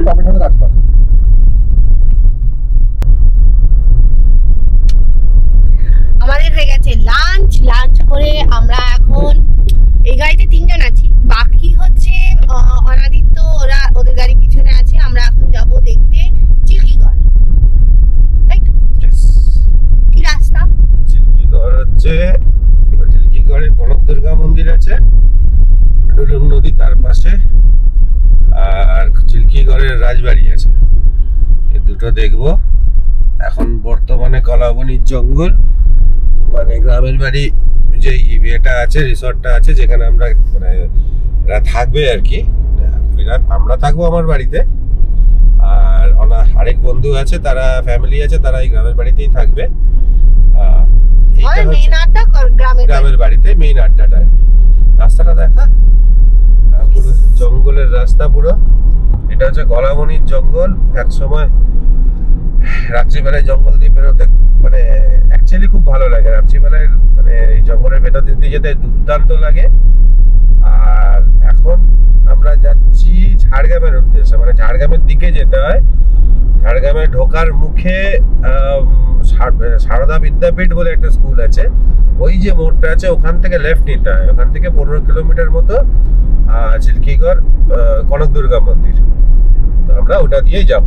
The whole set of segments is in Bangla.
বাপের সাথে কাজ কর। আমাদের হয়ে গেছে লাঞ্চ করে আমরা এখন এই গাড়িতে 3 জন আছি, বাকি হচ্ছে অনাদিত্য, ওরা ওদের গাড়ি পিছনে আছে। আমরা এখন যাব দেখতে চিল্কিগড়, তাই তো? কি রাস্তা? চিল্কিগড় হচ্ছে, চিল্কিগড়ে কনক দুর্গা মন্দির আছে, ডুলুং নদী তার পাশে, আর চিল্কিগড়ের রাজবাড়ি আছে, এই দুটো দেখবো। এখন বর্তমানে কলাবনির জঙ্গল, মানে গ্রামের বাড়ি যে ইয়েটা আছে, রিসর্টটা আছে, যেখানে আমরা মানে এরা থাকবে আর কি। আমরা থাকবো আমার বাড়িতে, আর আরেক বন্ধু আছে, তারা ফ্যামিলি আছে, তারা এই গ্রামের বাড়িতেই থাকবে। গ্রামের বাড়িতে মেইন আড্ডাটা আর কি। রাস্তাটা দেখা, পুরো জঙ্গলের রাস্তা পুরো। এটা হচ্ছে কলাবনির জঙ্গল। এক সময় রাত্রিবেলায় জঙ্গল দিয়ে বেরোতে মানে অ্যাকচুয়ালি খুব ভালো লাগে। রাত্রিবেলায় মানে এই জঙ্গলের ভেতর দিয়ে যেতে দুর্দান্ত লাগে। আর এখন আমরা যাচ্ছি ঝাড়গ্রামের উদ্দেশ্যে, মানে ঝাড়গ্রামের দিকে যেতে হয়। ঝাড়গ্রামে ঢোকার মুখে সারদা বিদ্যাপীঠ বলে একটা স্কুল আছে, ওই যে মোড়টা আছে ওখান থেকে লেফট নিতে হয়। ওখান থেকে 15 কিলোমিটার মতো চিল্কিগড় কনক দুর্গা মন্দির, তো আমরা ওটা দিয়েই যাব।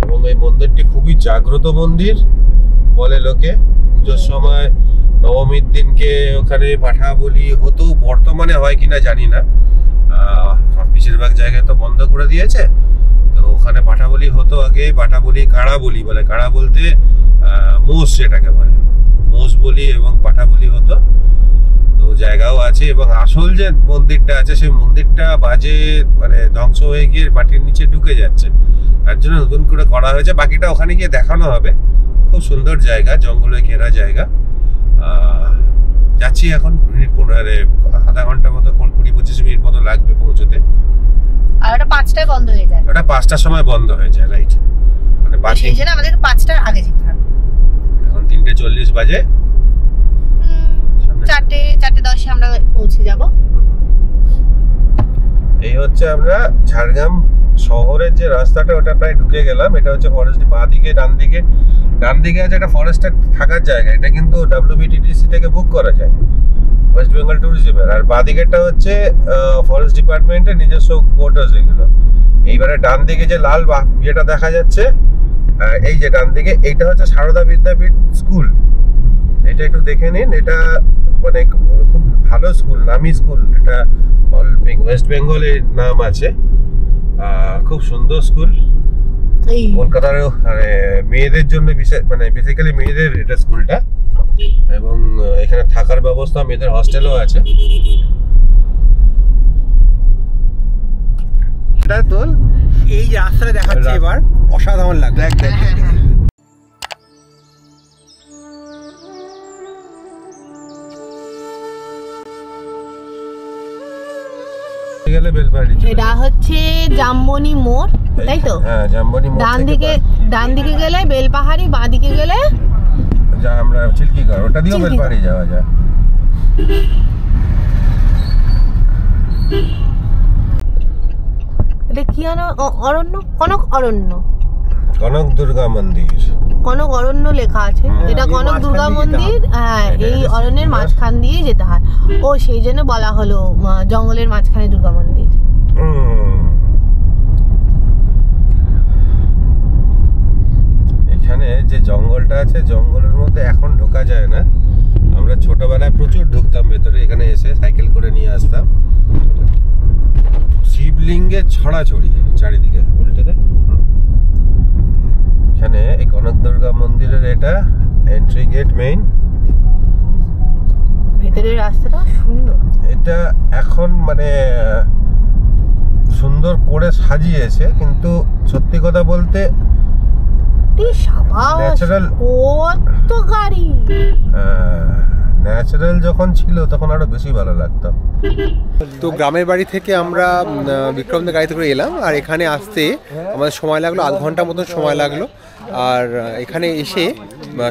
এবং এই মন্দিরটি খুবই জাগ্রত মন্দির বলে লোকে। পুজোর সময় নবমীর দিনকে ওখানে পাঠা বলি হতো, বর্তমানে হয় কিনা জানি না, বেশিরভাগ জায়গায় তো বন্ধ করে দিয়েছে। তো ওখানে পাঠা বলি হতো আগে, পাঠা বলি কাড়া বলি বলে, কাড়া বলতে মোষ যেটাকে বলে, মোষ বলি এবং পাঠা বলি হতো। তো জায়গাও আছে, এবং আসল যে মন্দিরটা আছে সেই মন্দিরটা বাজে মানে ধ্বংস হয়ে গিয়ে মাটির নিচে ঢুকে যাচ্ছে, তার জন্য নতুন করে করা হয়েছে। বাকিটা ওখানে গিয়ে দেখানো হবে। খুব সুন্দর জায়গা, জঙ্গলে ঘেরা জায়গা। যাচ্ছি এখন, আধা ঘন্টার মতো, 20-25 মিনিট মতো লাগবে পৌঁছতে। আর ওটা 5টায় বন্ধ হয়ে যায়। ওটা 5টার সময় বন্ধ হয়ে যায়, রাইট। মানে সেই জন্য আমাদের 5টার আগে যেতে হবে। এখন 3:40 বাজে, 4:10 আমরা পৌঁছে যাব। এই হচ্ছে আমরা ঝাড়গ্রাম শহরের যে রাস্তাটা, ওটা প্রায় ঢুকে গেলাম। এটা হচ্ছে ফরেস্ট, বাঁ দিকে ডান দিকে আছে একটা ফরেস্টের থাকার জায়গা। এটা কিন্তু WBTTC থেকে বুক করা যায়, ওয়েস্ট বেঙ্গল ট্যুরিজমের। আর বাঁ দিকেরটা হচ্ছে ফরেস্ট ডিপার্টমেন্টের নিজস্ব কোয়ার্টার্স এগুলো। এইবারে ডান দিকে যে লাল ইয়েটা দেখা যাচ্ছে, এই যে ডান দিকে, এইটা হচ্ছে সারদা বিদ্যাপীঠ স্কুল। এটা একটু দেখে নিন। এটা মানে খুব ভালো স্কুল, নামি স্কুল। এটা অল ওয়েস্ট বেঙ্গলের নাম আছে। খুব সুন্দর স্কুল। কলকাতার মানে মেয়েদের জন্য বিশেষ, মানে বেসিক্যালি মেয়েদের এটা স্কুলটা। এবং এখানে থাকার ব্যবস্থা, মেয়েদের হস্টেলও আছে। এটা তোল, এই যে রাস্তাটা দেখাচ্ছে এবার, অসাধারণ লাগে। দেখ এটা হচ্ছে জামবনি মোড়, তাই তো? হ্যাঁ, জামবনি মোড়। ডান দিকে গেলে বেলপাহাড়ি, বাঁ দিকে গেলে আমরা চিল্কিগড়। ওটা দিয়েও বেলপাহাড়ি যাওয়া যায়। এটা কি অরণ্য? কনক দুর্গা মন্দির, কনক অরণ্য লেখা আছে। এটা কনক দুর্গা মন্দির। হ্যাঁ, এই অরণ্যের মাঝখান দিয়ে যেতে হয়। ও সেই জন্য বলা হলো জঙ্গলের মাঝখানে দুর্গা মন্দির। এখানে যে জঙ্গলটা আছে, জঙ্গলের মধ্যে এখন ঢোকা যায় না। আমরা ছোটবেলায় প্রচুর ঢুকতাম ভেতরে, এখানে এসে সাইকেল করে নিয়ে আসতাম। শিবলিঙ্গের ছড়াছড়ি চারিদিকে, উল্টে দেয়। এখানে এই কনক দুর্গা মন্দিরের এটা এন্ট্রি গেট মেইন। ভেতরের রাস্তাটা সুন্দর। এটা এখন মানে সুন্দর করে সাজিয়েছে, কিন্তু সত্যি কথা বলতে ন্যাচারাল কত গাড়ি, ন্যাচারাল যখন ছিল তখন আরো বেশি ভালো লাগতো। তো গ্রামের বাড়ি থেকে আমরা বিক্রমদের গাড়িতে করে এলাম, আর এখানে আসতে আমাদের সময় লাগলো 1/2 ঘন্টা মতন সময় লাগলো। আর এখানে এসে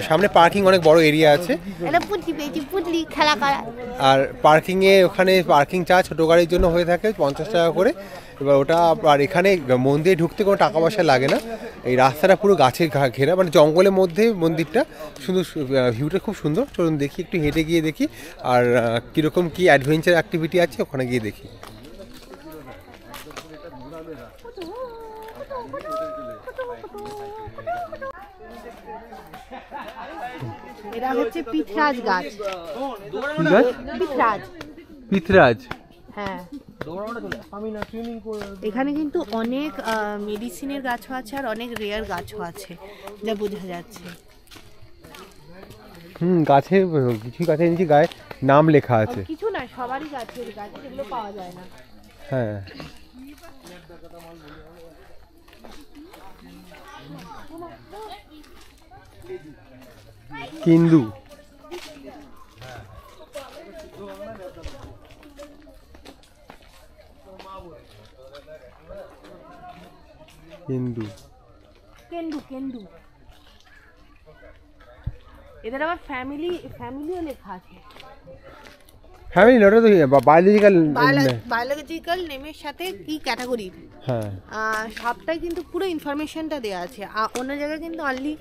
সামনে পার্কিং অনেক বড় এরিয়া আছে, আর পার্কিংয়ে ওখানে পার্কিং চার্জ ছোটো গাড়ির জন্য হয়ে থাকে 50 টাকা করে, এবার ওটা, আর এখানে মন্দিরে ঢুকতে কোনো টাকা পয়সা লাগে না। এই রাস্তাটা পুরো গাছের ঘেরা, মানে জঙ্গলের মধ্যে মন্দিরটা, সুন্দর ভিউটা খুব সুন্দর। চলুন দেখি, একটু হেঁটে গিয়ে দেখি আর কীরকম কী অ্যাডভেঞ্চার অ্যাক্টিভিটি আছে ওখানে গিয়ে দেখি। এটা হচ্ছে পিথরাজ গাছ। পিথরাজ, পিথরাজ, হ্যাঁ। এখানে কিন্তু অনেক মেডিসিনের গাছও আছে আর অনেক রেয়ার গাছও আছে, যা বোঝা যাচ্ছে। গাছে কিছু গাছের নিচে গায়ে নাম লেখা আছে। কিছু না, সবারই গাছের গাছ, এগুলো পাওয়া যায় না। হ্যাঁ, কেন্দু, কেন্দু, কেন্দু, কেন্দু। এদের আবার ফ্যামিলিও লেখা আছে। ফ্যামিলি ওটা তো বায়োলজিক্যাল বায়োলজিক্যাল নেমের সাথে কি ক্যাটাগরি, হ্যাঁ, সবটাই কিন্তু পুরো ইনফরমেশনটা দেওয়া আছে। অন্য জায়গায় কিন্তু অনলি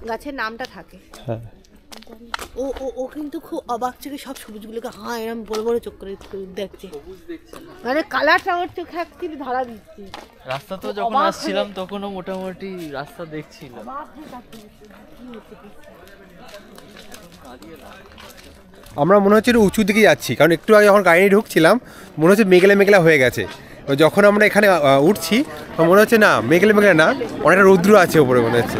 গাছের নামটা থাকে। হ্যাঁ, ও ও ও কিন্তু খুব অবাক চোখে সব সবুজগুলোকে এরকম বড় বড় চোখ করে দেখছে, মানে কালারটা আমার চোখে অ্যাকচুয়ালি ধরা দিচ্ছে। রাস্তা তো যখন আসছিলাম তখনও মোটামুটি রাস্তা দেখছিলাম। আমরা মনে হচ্ছে একটু উঁচু দিকে যাচ্ছি, কারণ একটু আগে যখন গাড়ি ঢুকছিলাম মনে হচ্ছে মেঘলা মেঘলা হয়ে গেছে। যখন আমরা এখানে উঠছি মনে হচ্ছে না মেঘলা মেঘলা না, অনেকটা রৌদ্র আছে ওপরে মনে হচ্ছে।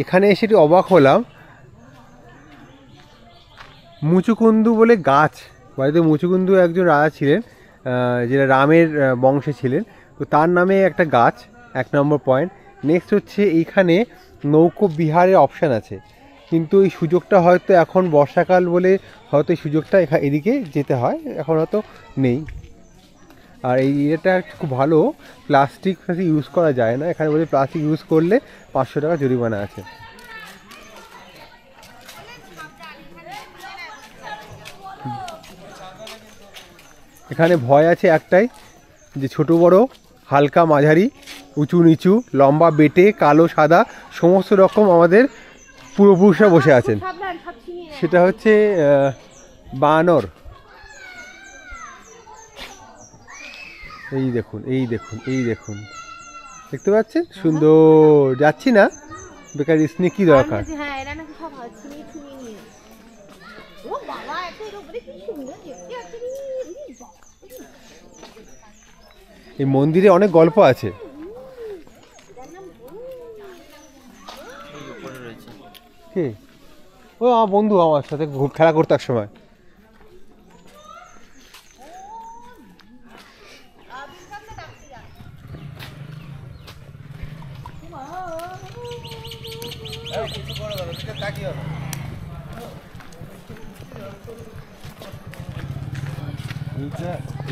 এখানে এসে একটু অবাক হলাম, মুচুকুন্দু বলে গাছ, বাড়িতে মুচুকুন্দু একজন রাজা ছিলেন, যেটা রামের বংশে ছিলেন, তো তার নামে একটা গাছ, 1 নম্বর পয়েন্ট। নেক্সট হচ্ছে এইখানে নৌকো বিহারের অপশান আছে, কিন্তু এই সুযোগটা হয়তো এখন বর্ষাকাল বলে হয়তো এই সুযোগটা এদিকে যেতে হয়, এখন হয়তো নেই। আর এই এটা খুব ভালো, প্লাস্টিক ইউজ করা যায় না এখানে, বলে প্লাস্টিক ইউজ করলে 500 টাকা জরিমানা আছে। এখানে ভয় আছে একটাই, যে ছোট বড়, হালকা মাঝারি, উঁচু নিচু, লম্বা বেটে, কালো সাদা সমস্ত রকম আমাদের পূর্বপুরুষরা বসে আছেন। সেটা হচ্ছে বানর। এই দেখুন, এই দেখুন, এই দেখুন, দেখতে পাচ্ছেন? সুন্দর। যাচ্ছি না, বেকার স্নেক কি দরকার। এই মন্দিরে অনেক গল্প আছে। কি? ও আমার বন্ধু, আমার সাথে খেলা করতে এক সময়।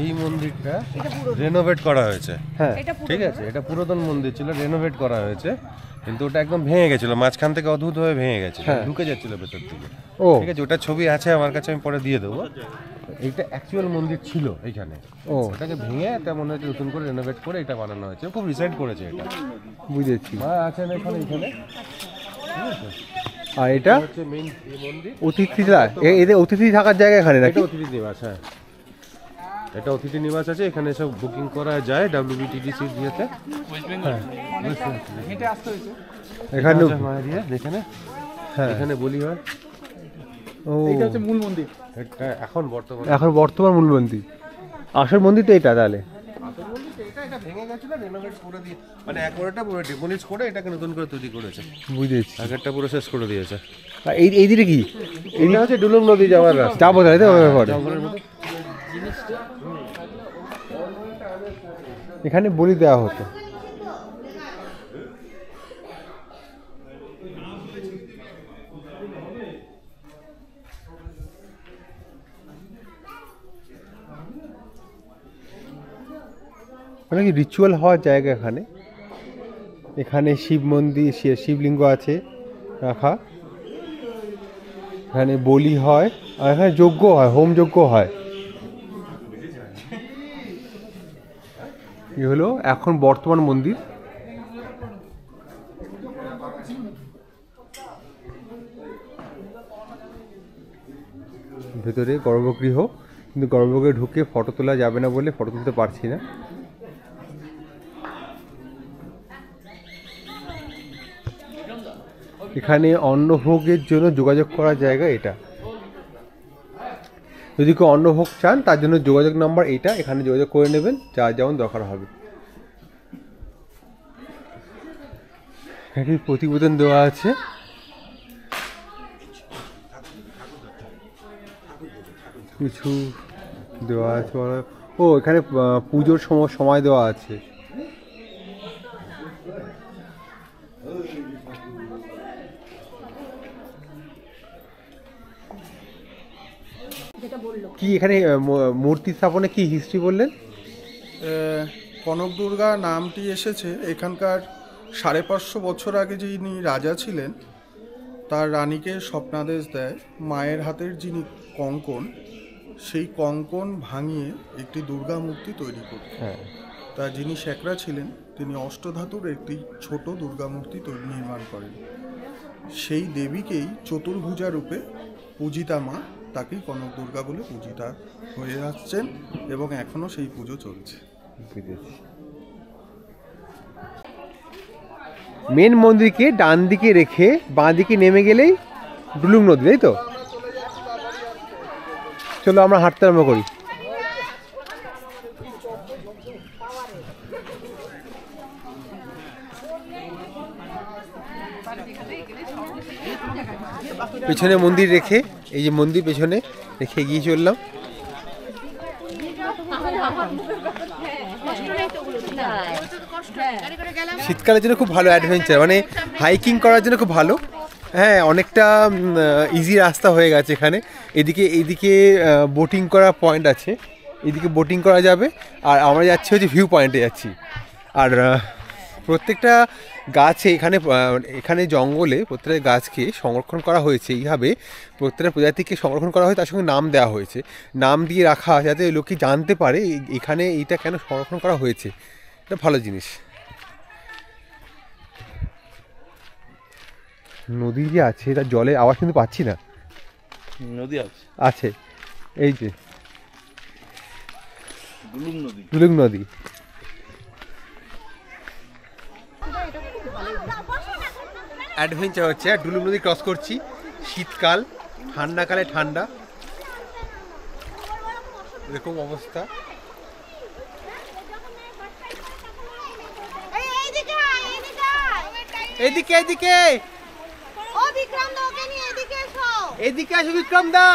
এই মন্দিরটা রেনোভেট করা হয়েছে, হ্যাঁ ঠিক আছে। এটা পুরাতন মন্দির ছিল, রেনোভেট করা হয়েছে, কিন্তু ওটা একদম ভেঙে গেছিল, মাঝখান থেকে অদ্ভুতভাবে ভেঙে গেছে, ঢুকে যাচ্ছিল ভেতর থেকে। ও ঠিক আছে, ওটা ছবি আছে আমার কাছে, আমি পরে দিয়ে দেবো। এইটা অ্যাকচুয়াল মন্দির ছিল এইখানে, ও ওটাকে ভেঙে এটা মনে হচ্ছে নতুন করে রেনোভেট করে এটা বানানো হয়েছে, খুব রিসেন্ট করেছে এটা। বুঝেছি। মা আছেন এখন এইখানে, আর এটা হচ্ছে মেইন মন্দির। অতিথিরা, এদের অতিথি থাকার জায়গা এখানে নাকি? এটা অতিথি নিবাস, হ্যাঁ এটা অতিথি নিবাস আছে, এখানে সব বুকিং করা যায় WBTDC দিয়েতে। এখানে এখানে হ্যাঁ, এখানে বলি হয়। ও এটা হচ্ছে মূল মন্দির। এটা এখন বর্তমান মূল মন্দির, আসল মন্দির তো এটা। তাহলে এটা ভেঙে গেছিল, রেনোভেট করে দিয়ে, মানে একবারটা পুরো ডিমোলিশ করে এটাকে নতুন করে তৈরি করেছে। বুঝেছি। আগেরটা পুরো শেষ করে দিয়েছে। আর এই দিকে কি? এটা হচ্ছে ডুলুং নদী যাওয়ার রাস্তা। যাবো তাহলে তো ব্যাপারে। এখানে বলি দেওয়া হতো। মানে কি রিচুয়াল হওয়ার জায়গা এখানে। এখানে শিব মন্দির, শিবলিঙ্গ আছে রাখা, এখানে বলি হয়, আর এখানে যজ্ঞ হয়, হোম যজ্ঞ হয়। এ হলো এখন বর্তমান মন্দির। ভেতরে গর্ভগৃহ, কিন্তু গর্ভগৃহে ঢুকে ফটো তোলা যাবে না বলে ফটো তুলতে পারছি না। এখানে অন্নভোগের জন্য যোগাযোগ করার জায়গা এটা। যদি কেউ অন্নভোগ চান তার জন্য যোগাযোগ নাম্বার এইটা, এখানে যোগাযোগ করে নেবেন যা যেমন দরকার হবে। এখানে প্রতিবেদন দেওয়া আছে। কিছু দেওয়া আছে, ও এখানে পুজোর সময় দেওয়া আছে। কি এখানে মূর্তি স্থাপনে কি হিস্ট্রি বললেন? কনক দুর্গা নামটি এসেছে এখানকার 550 বছর আগে যিনি রাজা ছিলেন তার রানীকে স্বপ্নাদেশ দেয় মায়ের হাতের যিনি কঙ্কন, সেই কঙ্কন ভাঙিয়ে একটি দুর্গা মূর্তি তৈরি করতেন। হ্যাঁ, তা যিনি শেখরা ছিলেন তিনি অষ্টধাতুর একটি ছোট দুর্গা মূর্তি নির্মাণ করেন। সেই দেবীকেই চতুর্ভুজা রূপে পূজিতা মা, তাকেই কনক দুর্গা বলে পূজিতা হয়ে আসছেন এবং এখনো সেই পুজো চলছে। মেন মন্দিরকে ডান দিকে রেখে বাঁ দিকে নেমে গেলেই ডুলুং নদী, তাই তো? চলো আমরা হাঁটতে আরম্ভ করি। পেছনে মন্দির রেখে, এই যে মন্দির পেছনে রেখে এগিয়ে চললাম। শীতকালের জন্য খুব ভালো অ্যাডভেঞ্চার, মানে হাইকিং করার জন্য খুব ভালো। হ্যাঁ, অনেকটা ইজি রাস্তা হয়ে গেছে এখানে। এইদিকে বোটিং করার পয়েন্ট আছে, এদিকে বোটিং করা যাবে। আর আমরা যাচ্ছি হচ্ছে ভিউ পয়েন্টে যাচ্ছি। আর প্রত্যেকটা গাছে এখানে জঙ্গলে প্রত্যেকটা গাছকে সংরক্ষণ করা হয়েছে এইভাবে, প্রত্যেকটা প্রজাতিকে সংরক্ষণ করা হয়েছে, তার সঙ্গে নাম দেওয়া হয়েছে। নাম দিয়ে রাখা যাতে লোকে জানতে পারে এখানে এইটা কেন সংরক্ষণ করা হয়েছে। এটা ভালো জিনিস। নদী যে আছে তার জলের আওয়াজ কিন্তু পাচ্ছি না। নদী আছে, এই যে দুলুং নদী। অ্যাডভেঞ্চার হচ্ছে, ডুলুং নদী ক্রস করছি। শীতকাল, ঠান্ডাকালে ঠান্ডা, এরকম অবস্থা। এদিকে এদিকে এদিকে আসো বিক্রম দা।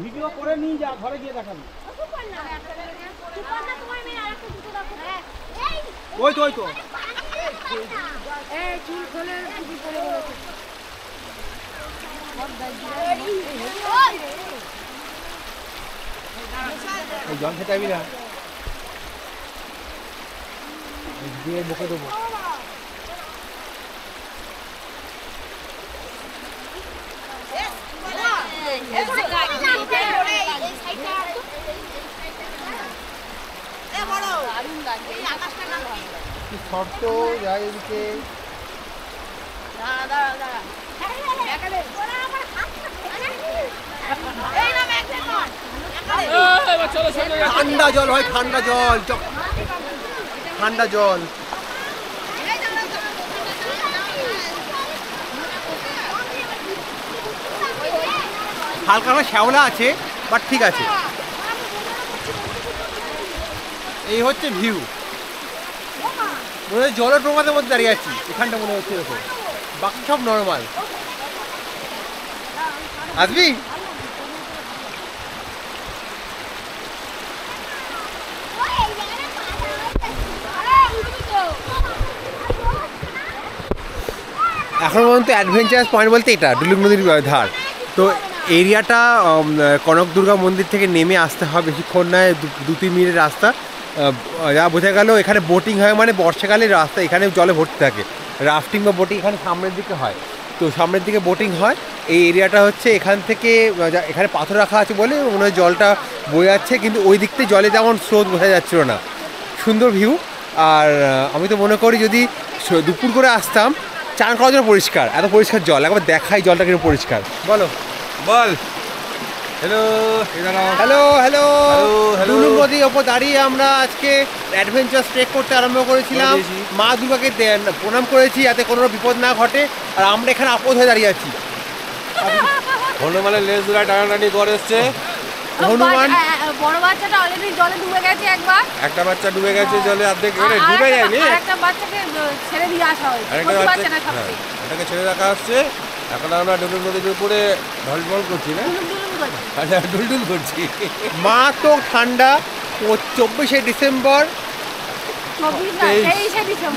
ভিডিও করে নিয়ে যা, ঘরে গিয়ে দেখাবি। ওই তো জল খেতে যাবি না, দিয়ে মুখে দেবো। শর্ত যায় এদিকে। ঠান্ডা জল হয়, ঠান্ডা জল, ঠান্ডা জল। হালকা হালকা শ্যাওলা আছে, বাট ঠিক আছে। এই হচ্ছে ভিউ। মনে হচ্ছে জলের প্রমাদের মধ্যে দাঁড়িয়ে আছি এখানটা, মনে হচ্ছে এরকম। বাকি সব নর্মাল। আসবি? এখন পর্যন্ত অ্যাডভেঞ্চারাস পয়েন্ট বলতে এটা ডুলুং নদীর ধার। তো এরিয়াটা কনক দুর্গা মন্দির থেকে নেমে আসতে হবে, বেশিক্ষণ নয়, 2-3 মিনিটের রাস্তা। যা বোঝা গেল এখানে বোটিং হয়, মানে বর্ষাকালে রাস্তা এখানে জলে ভর্তি থাকে। রাফটিং বা বোটিং এখানে সামনের দিকে হয়। তো সামনের দিকে বোটিং হয়। এই এরিয়াটা হচ্ছে এখান থেকে এখানে পাথর রাখা আছে বলে মনে হয় জলটা বয়ে যাচ্ছে, কিন্তু ওই দিক থেকে জলে তেমন স্রোত বোঝা যাচ্ছিল না। সুন্দর ভিউ। আর আমি তো মনে করি যদি দুপুর করে আসতাম, চান করার জন্য পরিষ্কার, এত পরিষ্কার জল, একবার দেখাই জলটা কিরকম পরিষ্কার। বলো বল। Hello hello hello hello. Dulung নদীর ওপর দাঁড়িয়ে আমরা আজকে অ্যাডভেঞ্চার ট্রেক করতে আরম্ভ করেছিলাম। মা দুর্গাকে প্রণাম করেছি যাতে কোনো বিপদ না ঘটে, আর আমরা এখানে আপদ হয়ে দাঁড়িয়ে আছি। হনুমানের লেজ দুলা টানাটানি করে এসছে। হনুমান বড় বাচ্চাটা অলরেডি জলে ডুবে গেছে একবার, একটা বাচ্চা ডুবে গেছে জলে, অর্ধেক ডুবে যায়নি, একটা বাচ্চাকে ছেড়ে দিয়ে আসা হয়েছে। আরেকটা বাচ্চাকে ছেড়ে রাখা হচ্ছে। এখন আমরা ডুলুং নদীর উপরে ঢলঢল করছি না, আচ্ছা ডুলডুল করছি। মা তো ঠান্ডা। 24শে ডিসেম্বর,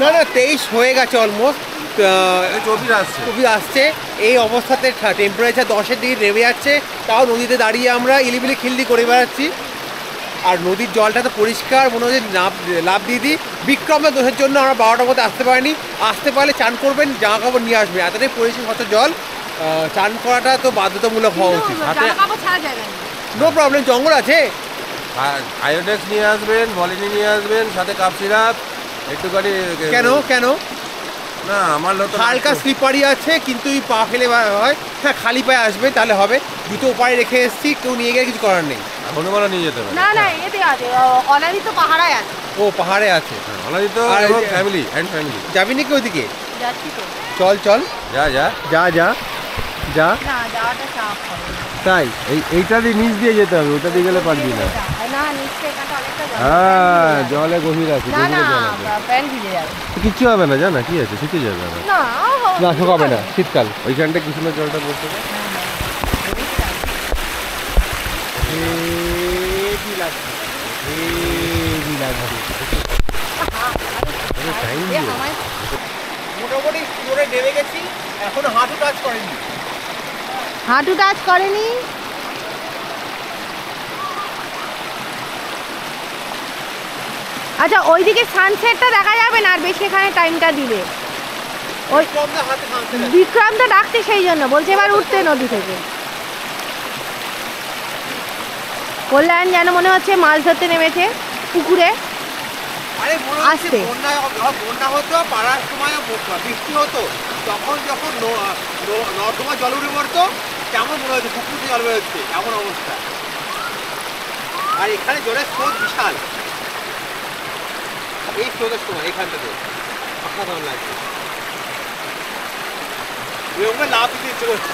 না না 23 হয়ে গেছে অলমোস্ট, 24 আসছে। এই অবস্থাতে টেম্পারেচার 10-এর দিকে নেমে যাচ্ছে, তাও নদীতে দাঁড়িয়ে আমরা ইলিবিলি খিল্লি করে বেড়াচ্ছি। আর নদীর জলটা তো পরিষ্কার, মনে হচ্ছে লাভ দিয়ে দিই। বিক্রমের দোষের জন্য আমরা 12টার মধ্যে আসতে পারিনি। আসতে পারলে চান করবেন, জামা কাপড় নিয়ে আসবেন, এতটাই পরিষ্কার হতো জল। চান করাটা তো বাধ্যতামূলক হওয়া উচিত। নো প্রবলেম, জঙ্গল আছে। আয়োডেক্স নিয়ে আসবেন, ভলিনি নিয়ে আসবেন, সাথে কাপ সিরাপ একটুখানি। কেন কেন না আমার হালকা স্লিপারি আছে, কিন্তু পা ফেলে হয়। হ্যাঁ খালি পায়ে আসবে তাহলে হবে। জুতো উপায় রেখে এসেছি, কেউ নিয়ে গেলে কিছু করার নেই। হনুমানও নিয়ে যেতে পারে। না না এতে আছে, অনাদিত পাহাড়ায় আছে। ও পাহাড়ে আছে অনাদিত ফ্যামিলি এন্ড ফ্যামিলি। যাবি নাকি ওইদিকে? যাচ্ছি তো। চল চল যা যা যা যা যা। না যাওয়াটা চাপ হবে। তাই এইটা দিয়ে নিচ দিয়ে যেতে হবে, ওটা দিয়ে গেলে পারবি না। না নিচে এখানটা অনেকটা জল। হ্যাঁ জলে গভীর আছে, না না প্যান্ট ভিজে যাবে। কিচ্ছু হবে না, জানা কি আছে, শুকিয়ে যাবে। না না শুকাবে না, শীতকাল। ওইখানটা কিছুটা জলটা পড়তে হবে। মোটামুটি জোরে নেমে গেছি, এখনো হাঁটু টাচ করেনি। হাঁটু টাচ করেনি। আচ্ছা ওইদিকে সানসেটটা দেখা যাবে না, আর বেশি এখানে টাইমটা দিলে। ওই বিক্রম তো ডাকছে, সেই জন্য বলছে এবার উঠতে নদী থেকে। কল্যাণ যেন মনে হচ্ছে মাছ ধরতে নেমেছে পুকুরে। আরে আসতে। বন্যা হতো, পাড়ার সময় বৃষ্টি হতো, তখন যখন নর্দমা জল উঠে পড়তো, কেমন মনে হচ্ছে পুকুরে জল বেরোচ্ছে, এমন অবস্থা। আর এখানে জলের স্রোত বিশাল, এই স্রোতের সময় এখানটাতে অসাধারণ লাগছে। এরকম লাভ দিতে ইচ্ছে করছে,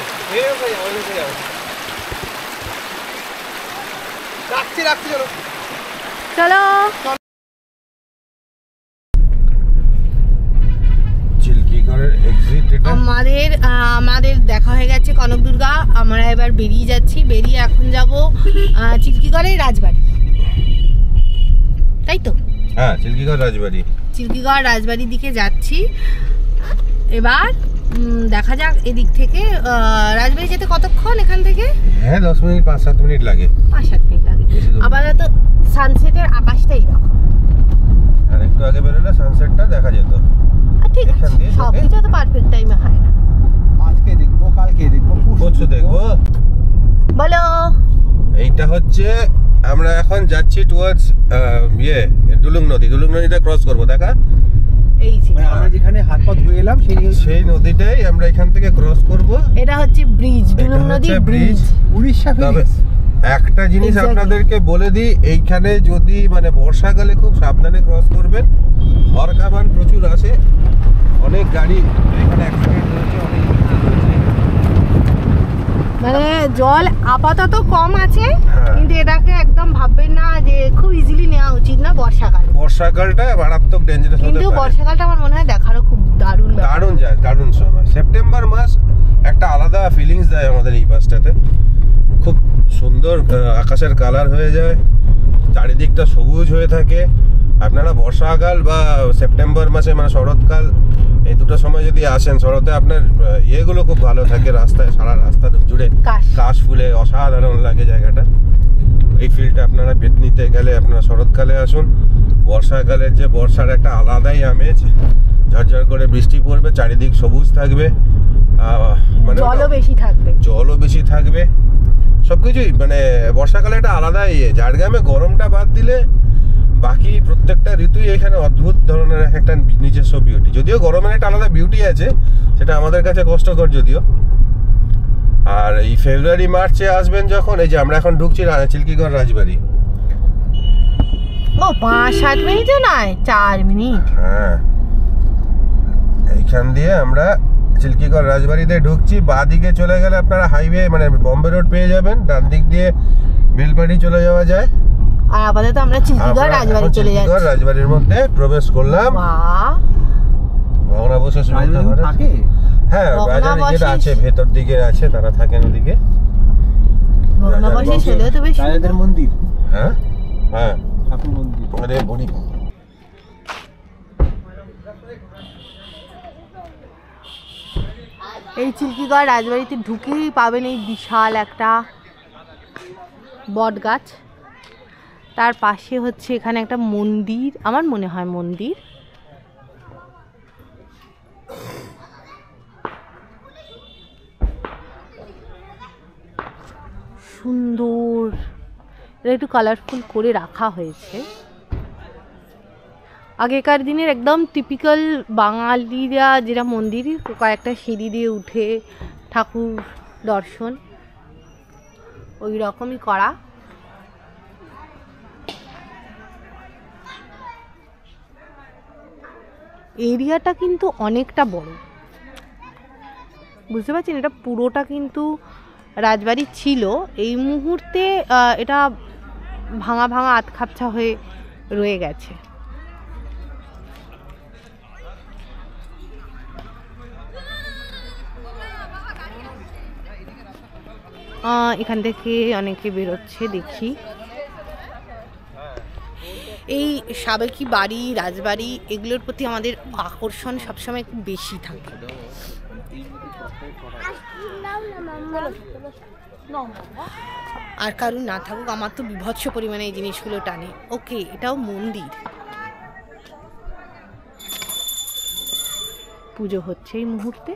রাখছি রাখছি, চলো চলো। আমাদের দেখা হয়ে গেছে কনক দুর্গা। আমরা এবার বেরিয়ে যাচ্ছি, বেরিয়ে এখন যাব চিল্কিগড়ের রাজবাড়ি, তাই তো? হ্যাঁ চিল্কিগড় রাজবাড়ি। চিল্কিগড় রাজবাড়ির দিকে যাচ্ছি এবার। দেখা যাক এদিক থেকে রাজবাড়ি যেতে কতক্ষণ এখান থেকে? হ্যাঁ 10 মিনিট 5-7 মিনিট লাগে, 5-7 মিনিট লাগে। আপাতত সানসেটের আকাশটাই দেখো। আর একটু আগে বেরোলে সানসেটটা দেখা যেত। ঠিক আছে, সব কিছু তো পারফেক্ট টাইমে হয় না। আজকে দেখবো, কালকে দেখবো, পরশু দেখবো। বলো। এইটা হচ্ছে আমরা এখন যাচ্ছি টুয়ার্ডস ডুলুং নদী। ডুলুং নদীটা ক্রস করবো, দেখা এই যে আমরা যেখানে হাত পা ধুয়ে এলাম সেই নদীটাই আমরা এখান থেকে ক্রস করব। এটা হচ্ছে ব্রিজ, ডুলুং নদী ব্রিজ, উড়িষ্যা। তবে একটা জিনিস আপনাদেরকে বলে দিই, এইখানে যদি মানে বর্ষাকালে খুব সাবধানে ক্রস করবেন। হর কামান প্রচুর আসে, অনেক গাড়ি এখানে অ্যাক্সিডেন্ট হয়েছে, অনেক মানে জল আপাতত কম আছে, হ্যাঁ। কিন্তু এটাকে একদম ভাববেন না যে খুব ইজিলি নেওয়া উচিত না। বর্ষাকালটা মারাত্মক ডেঞ্জারাস হতে কিন্তু পারে। বর্ষাকালটা আমার মনে হয় দেখারও খুব দারুণ দারুণ সময়। সেপ্টেম্বর মাস একটা আলাদা ফিলিংস দেয় আমাদের এই পাশটাতে। খুব সুন্দর আকাশের কালার হয়ে যায়, চারিদিকটা সবুজ হয়ে থাকে। আপনারা বর্ষাকাল বা সেপ্টেম্বর মাসে মানে শরৎকাল, এই দুটো সময় যদি আসেন শরতে, আপনার ইয়েগুলো খুব ভালো থাকে। রাস্তায় সারা রাস্তা জুড়ে কাশ ফুলে অসাধারণ লাগে জায়গাটা। এই ফিলটা আপনারা নিতে গেলে আপনারা শরৎকালে আসুন। বর্ষাকালের যে বর্ষার একটা আলাদাই আমেজ, ঝরঝর করে বৃষ্টি পড়বে, চারিদিক সবুজ থাকবে, মানে জলও বেশি থাকবে, জলও বেশি থাকবে, সবকিছুই মানে বর্ষাকালে একটা আলাদা ইয়ে। ঝাড়গ্রামে গরমটা বাদ দিলে বাকি প্রত্যেকটা ঋতুই এখানে অদ্ভুত ধরনের একটা নিজস্ব বিউটি। যদিও গরমের একটা আলাদা বিউটি আছে, সেটা আমাদের কাছে কষ্টকর যদিও। আর এই ফেব্রুয়ারি মার্চে আসবেন যখন, এই যে আমরা এখন ঢুকছি চিল্কিগড় রাজবাড়ি। ও 5-7 মিনিটও নয়, 4 মিনিট। হ্যাঁ, এইখান দিয়ে আমরা চিল্কিগড় রাজবাড়িতে ঢুকছি। বাঁ দিকে চলে গেলে আপনারা হাইওয়ে মানে বম্বে রোড পেয়ে যাবেন, ডান দিক দিয়ে বেলবাড়ি চলে যাওয়া যায়। আর আপাতত আমরা চিল্কিগড় রাজবাড়ি চলে যাচ্ছি। চিল্কিগড় রাজবাড়ির মধ্যে প্রবেশ করলাম। বাহ, ভগ্নাবশেষ থাকে। হ্যাঁ, রাজার যেটা আছে ভেতর দিকে আছে, তারা থাকেন ওদিকে। ভগ্নাবশেষ হলেও তো বেশ রাজাদের মন্দির। হ্যাঁ হ্যাঁ, ঠাকুর মন্দির। আরে বড়ি। এই চিল্কিগড় রাজবাড়িতে ঢুকেই পাবেন এই বিশাল একটা বট গাছ। তার পাশে হচ্ছে এখানে একটা মন্দির, আমার মনে হয় মন্দির। সুন্দর, এটা একটু কালারফুল করে রাখা হয়েছে। আগেকার দিনের একদম টিপিক্যাল বাঙালিরা যেটা মন্দির, কয়েকটা সিঁড়ি দিয়ে উঠে ঠাকুর দর্শন, ওই রকমই করা। এরিয়াটা কিন্তু অনেকটা বড়, বুঝতে পারছেন? এটা পুরোটা কিন্তু রাজবাড়ি ছিল। এই মুহূর্তে এটা ভাঙা ভাঙা আধখাপছা হয়ে রয়ে গেছে। এখান থেকে অনেকে বেরোচ্ছে দেখি। এই সাবেকি বাড়ি, রাজবাড়ি, এগুলোর প্রতি আমাদের আকর্ষণ সবসময় একটু বেশি থাকে। আর কারণ না থাকুক, আমার তো বিভৎস পরিমাণে এই জিনিসগুলো টানে। ওকে, এটাও মন্দির, পুজো হচ্ছে এই মুহূর্তে।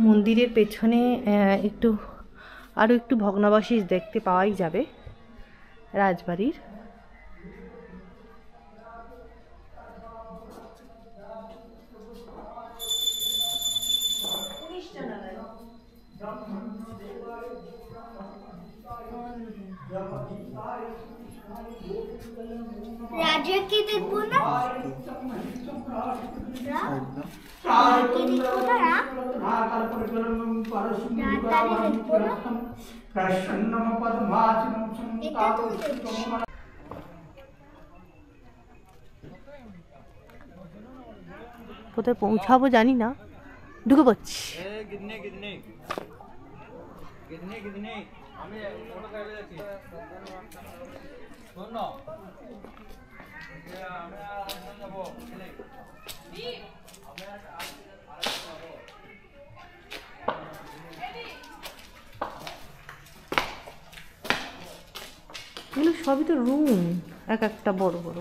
মন্দিরের পেছনে একটু আরও একটু ভগ্নাবশেষ দেখতে পাওয়াই যাবে রাজবাড়ির। রাজাকে দেখবো না, কোথায় পৌঁছাবো জানি না, ঢুকে পড়ছি। এগুলো সবই তো রুম, এক একটা বড় বড়।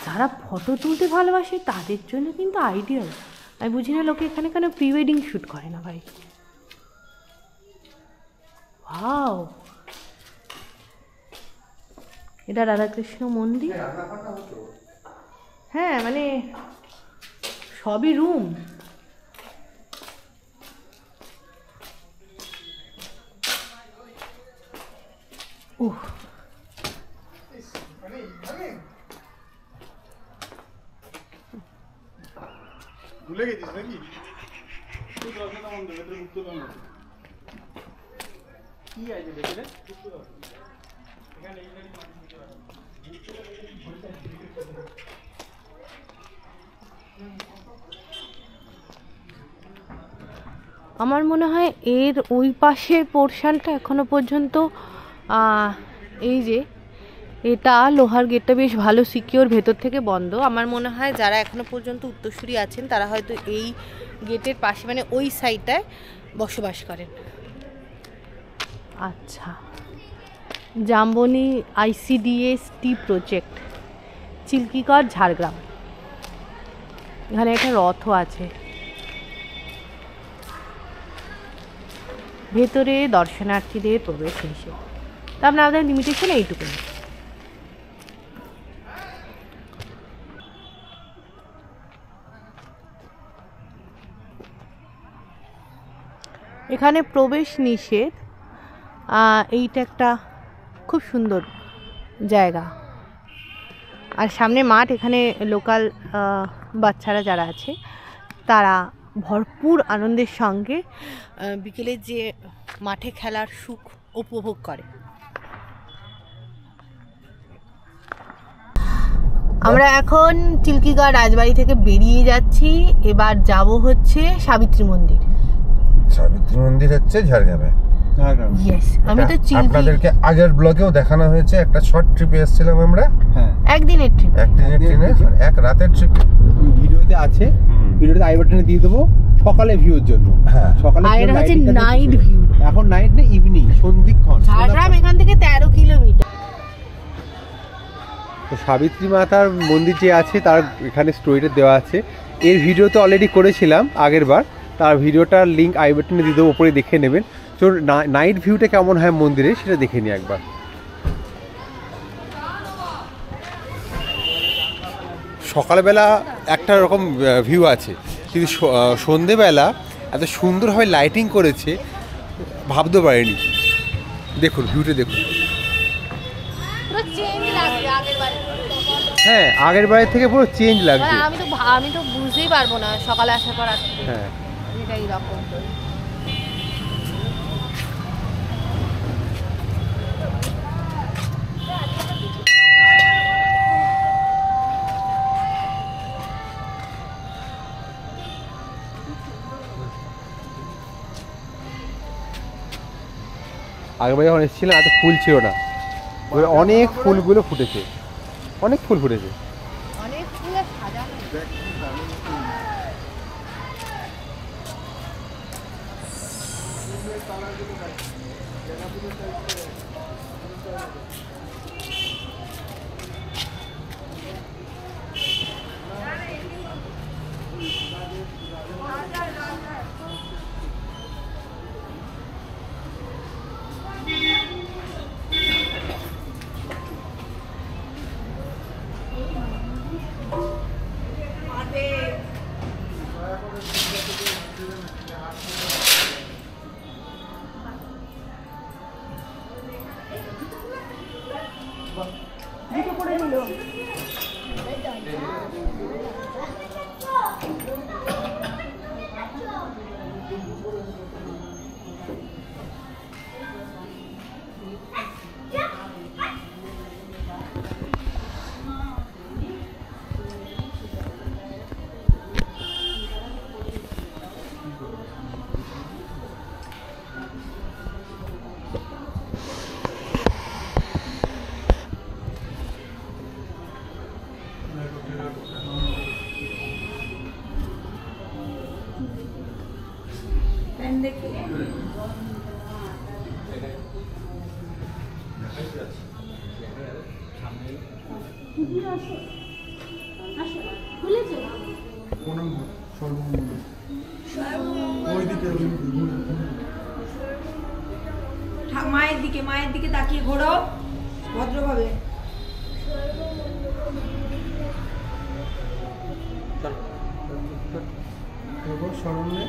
যারা ফটো তুলতে ভালোবাসে তাদের জন্য কিন্তু আইডিয়াল। আমি বুঝি না লোকে এখানে কেন প্রি ওয়েডিং শ্যুট করে না ভাই। ওয়াও, এটা রাধাকৃষ্ণ মন্দির। হ্যাঁ, মানে সবই রুম। ভুলে গেছিস নাকি? কি আছে দেখে রে? এখানে আমার মনে হয় এর ওই পাশের পোর্শনটা এখনো পর্যন্ত এই যে এটা লোহার গেটটা বেশ ভালো সিকিওর, ভেতর থেকে বন্ধ। আমার মনে হয় যারা এখনো পর্যন্ত উত্তরসূরি আছেন তারা হয়তো এই গেটের পাশে মানে ওই সাইডটায় বসবাস করেন। আচ্ছা, Zamboni ICDS T project, Chilkigarh, Jhargram. এখানে একটা রথও আছে। ভেতরে দর্শনার্থীদের প্রবেশ নিষেধ। তা আপনাদের লিমিটেশন এইটুকুনি। এখানে প্রবেশ নিষেধ। এইটা একটা খুব সুন্দর জায়গা, আর সামনে মাঠ। এখানে লোকাল বাচ্চারা যারা আছে তারা ভরপুর আনন্দের সঙ্গে বিকেলে যে মাঠে খেলার সুখ উপভোগ করে। আমরা এখন চিল্কিগড় রাজবাড়ি থেকে বেরিয়ে যাচ্ছি। এবার যাব হচ্ছে সাবিত্রী মন্দির। সাবিত্রী মন্দির হচ্ছে ঝাড়গ্রামে। ইয়েস, আমি তো আপনাদেরকে আগের ব্লগেও দেখানো হয়েছে। একটা শর্ট ট্রিপে এসেছিলাম আমরা। হ্যাঁ, একদিনের ট্রিপ, এক রাতের ট্রিপে। ভিডিওতে আছে, ভিডিওতে আই বাটনে দিয়ে দেবো। সকালে ভিউর জন্য। হ্যাঁ, সকালে হচ্ছে নাইট ভিউ। এখন নাইট না, ইভিনিং, সন্ধিক্ষণ। ঝাড়গ্রাম এখান থেকে 13 কিলোমিটার। তো সাবিত্রী মাতার মন্দির যে আছে তার এখানে স্টোরিটা দেওয়া আছে। এর ভিডিও তো অলরেডি করেছিলাম আগের বার, তার ভিডিওটার লিঙ্ক আই বাটনে দিয়ে দেবো, ওপরে দেখে নেবেন। তো নাইট ভিউটা কেমন হয় মন্দিরে সেটা দেখে নিই একবার। সকালবেলা একটা রকম ভিউ আছে, কিন্তু সন্ধেবেলা এত সুন্দরভাবে লাইটিং করেছে ভাবতে পারিনি। দেখুন ভিউটা দেখুন। হ্যাঁ, আগের বারের থেকে পুরো চেঞ্জ লাগছে। আমি তো বুঝতেই পারবো না সকালে আসার পর। হ্যাঁ, এটাই রকম। আগেরবার যখন এসেছিলাম এত ফুল ছিল না, অনেক ফুলগুলো ফুটেছে, অনেক ফুল ফুটেছে। অনেক ফুলে সাজানো। মায়ের দিকে তাকিয়ে ঘোরো ভদ্রভাবে। শরণ্যে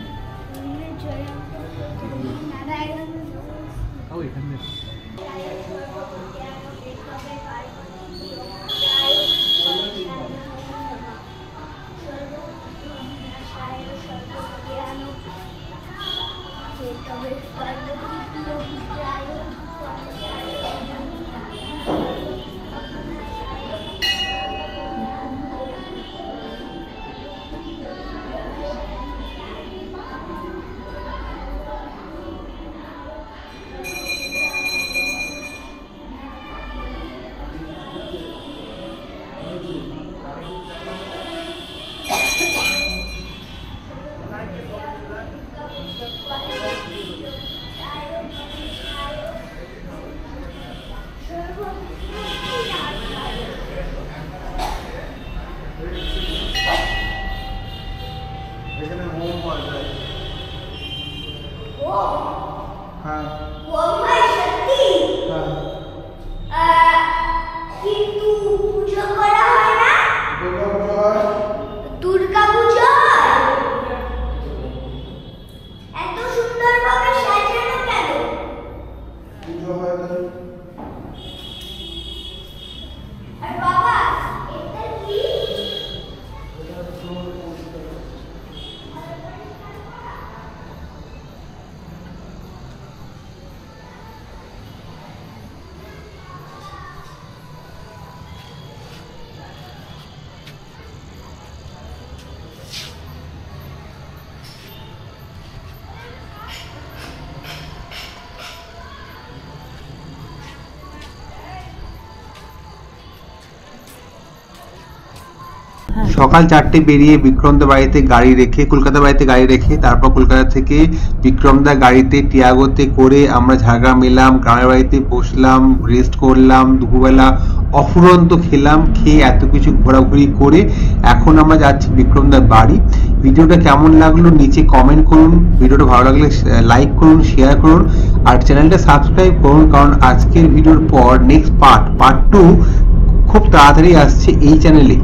সকাল 4টে বেরিয়ে বিক্রমদা বাড়িতে গাড়ি রেখে, কলকাতা বাড়িতে গাড়ি রেখে, তারপর কলকাতা থেকে বিক্রমদা গাড়িতে টিয়াগোতে করে আমরা ঝাড়গ্রাম এলাম, গ্রামের বাড়িতে বসলাম, রেস্ট করলাম, দুপুরবেলা অফুরন্ত খেলাম, খেয়ে এত কিছু ঘোরাঘুরি করে এখন আমরা যাচ্ছি বিক্রমদার বাড়ি। ভিডিওটা কেমন লাগলো নিচে কমেন্ট করুন, ভিডিওটা ভালো লাগলে লাইক করুন, শেয়ার করুন, আর চ্যানেলটা সাবস্ক্রাইব করুন, কারণ আজকের ভিডিওর পর নেক্সট পার্ট 2 খুব তাড়াতাড়ি আসছে এই চ্যানেলে।